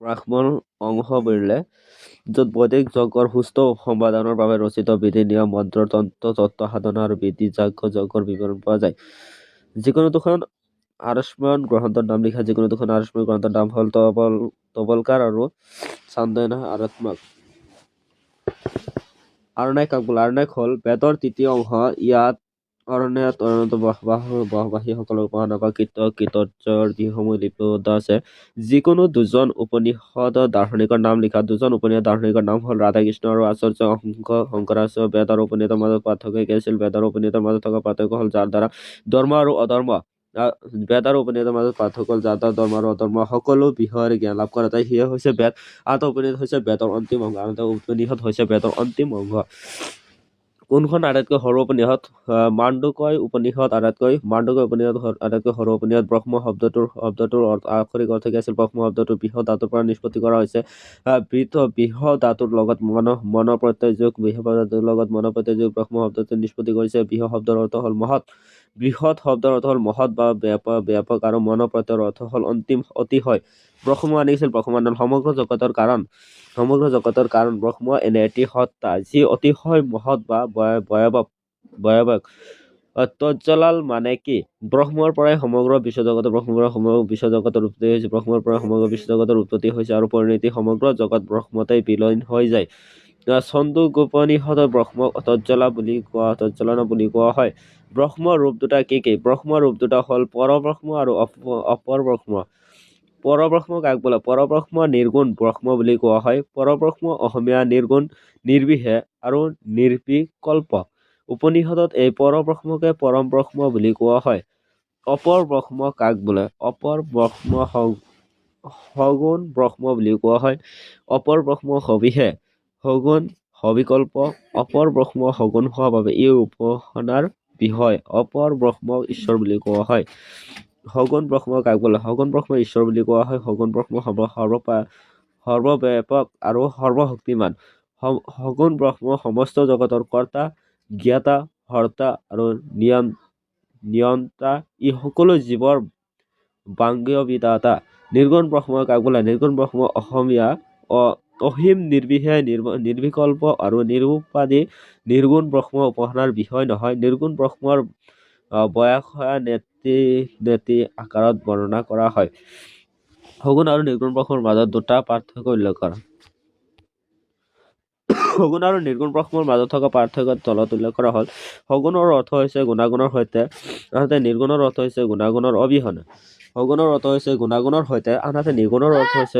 ব্ৰাহ্মণ অংশ বুলিলে য'ত বৈদিক যজ্ঞৰ সুস্থ সম্পাদনৰ বাবে ৰচিত বিধি নিয়ম মন্ত্ৰ তন্ত্ৰ তত্ত্ব সাধনা আৰু বিধি যজ্ঞৰ বিৱৰণ পোৱা যায়। যিকোনো দুখন আৰস্মৰণ গ্ৰন্থৰ নাম লিখা যিকোনো দুখন আৰস্মৰণ গ্ৰন্থৰ নাম হ'ল তবলকাৰ আৰু চান্দনা আৰত্মক। আৰণ্যক কাক বোলে? আৰণ্যক হ'ল বেদৰ তৃতীয় অংশ। ইয়াত অৰণ্যত বসবাসীসকলৰ উপাসনা বা কৃতজ্ঞৰ যিসমূহ লিপিবদ্ধ আছে। যিকোনো দুজন উপনিষদ দাৰ্শনিকৰ নাম লিখা দুজন উপনিষদ দাৰ্শনিকৰ নাম হ'ল ৰাধাকৃষ্ণ আৰু আচাৰ্য শংকৰাচাৰ্য। বেদ আৰু উপনিষদৰ মাজত পাৰ্থক্য কি আছিল? বেদ আৰু উপনিষদৰ মাজত থকা পাৰ্থক্য হ'ল যাৰ দ্বাৰা ধৰ্ম আৰু অধৰ্ম। বেদ আৰু উপনিষদৰ মাজত পাৰ্থক্য হ'ল যাৰ দ্বাৰা ধৰ্ম আৰু অধৰ্ম সকলো বিষয়ৰ জ্ঞান লাভ কৰা যায়, সিয়ে হৈছে বেদ। আনহাতে উপনিষদ হৈছে বেদৰ অন্তিম অংগ। উপনিষদ হৈছে বেদৰ অন্তিম অংগ। কোনখন আটাইতকৈ সৰু উপনিষদ? মাণ্ডুক্য উপনিষদ আটাইতকৈ সৰু উপনিষদ। ব্ৰহ্ম শব্দটোৰ আক্ষৰিক অৰ্থ কি আছিল? ব্ৰহ্ম শব্দটো বৃহৎ ধাতুৰ পৰা নিষ্পত্তি কৰা হৈছে। বৃহৎ ধাতুৰ লগত মনৰ প্ৰত্যয় যোগ ব্ৰহ্ম শব্দটো নিষ্পত্তি কৰিছে। বৃহৎ শব্দৰ অৰ্থ হ'ল মহৎ। বৃহৎ শব্দৰ অৰ্থ হ'ল মহৎ বা ব্যাপক আৰু মনৰ প্ৰত্যয়ৰ অৰ্থ হ'ল অতিশয়। ব্ৰহ্ম আনিছিল ব্ৰহ্মাণ্ড সমগ্ৰ জগতৰ কাৰণ। ব্ৰহ্ম এনে এটি সত্তা যি অতিশয় মহৎ বা ভয়াৱহ। তজ্জলাল মানে কি? ব্ৰহ্মৰ পৰাই সমগ্ৰ বিশ্বজগতৰ উৎপত্তি হৈছে। ব্ৰহ্মৰ পৰাই সমগ্ৰ বিশ্বজগতৰ উৎপত্তি হৈছে আৰু পৰিণতি সমগ্ৰ জগত ব্ৰহ্মতেই বিলীন হৈ যায়। ছন্দোগোপনিষদত ব্ৰহ্মক তজ্জলা বুলি কোৱা হয়। ব্ৰহ্মৰ ৰূপ দুটা কি কি? ব্ৰহ্মৰ ৰূপ দুটা হ'ল পৰব্ৰহ্ম আৰু অপৰ ব্ৰহ্ম। পৰব্ৰহ্ম কাক বোলে? পৰব্ৰহ্ম নিৰ্গুণ ব্ৰহ্ম বুলি কোৱা হয়। পৰব্ৰহ্ম অসমীয়া নিৰ্গুণ, নিৰ্বিশেষ আৰু নিৰ্বিকল্প। উপনিষদত এই পৰব্ৰহ্মকে পৰম ব্ৰহ্ম বুলি কোৱা হয়। অপৰ ব্ৰহ্ম কাক বোলে? অপৰ ব্ৰহ্ম সগুণ ব্ৰহ্ম বুলি কোৱা হয়। অপৰ ব্ৰহ্ম সবিশেষ, সগুণ, সবিকল্প। অপৰ ব্ৰহ্ম সগুণ হোৱাৰ বাবে ই উপাসনাৰ বিষয়। অপৰ ব্ৰহ্মক ঈশ্বৰ বুলি কোৱা হয়। সগুণ ব্ৰহ্ম কাক বোলে? সগুণ ব্ৰহ্ম ঈশ্বৰ বুলি কোৱা হয়। সগুণ ব্ৰহ্ম সৰ্বব্যাপক আৰু সৰ্বশক্তিমান। সগুণ ব্ৰহ্ম সমস্ত জগতৰ কৰ্তা, জ্ঞাতা, হৰ্তা আৰু নিয়ন্তা। ই সকলো জীৱৰ বাংগীয় বিধাতা। নিৰ্গুণ ব্ৰহ্ম কাক বোলে? নিৰ্গুণ ব্ৰহ্ম অসমীয়া অসীম, নিৰ্বিশেষ, নিৰ্বিকল্প আৰু নিৰুপাধি। নিৰ্গুণ ব্ৰহ্ম উপাসনাৰ বিষয় নহয়। নিৰ্গুণ ব্ৰহ্মৰ ব্যাখ্যা নেতি আকাৰত বৰ্ণনা কৰা হয়। সগুণ আৰু নিৰ্গুণ ব্ৰহ্মৰ মাজত দুটা পাৰ্থক্য উল্লেখ কৰা। সগুণ আৰু নিৰ্গুণ ব্ৰহ্মৰ মাজত থকা পাৰ্থক্য তলত উল্লেখ কৰা হ'ল। সগুণৰ অৰ্থ হৈছে গুণাগুণৰ সৈতে, আনহাতে নিৰ্গুণৰ অৰ্থ হৈছে গুণাগুণৰ অবিহনে। সগুণৰ অৰ্থ হৈছে গুণাগুণৰ সৈতে, আনহাতে নিৰ্গুণৰ অৰ্থ হৈছে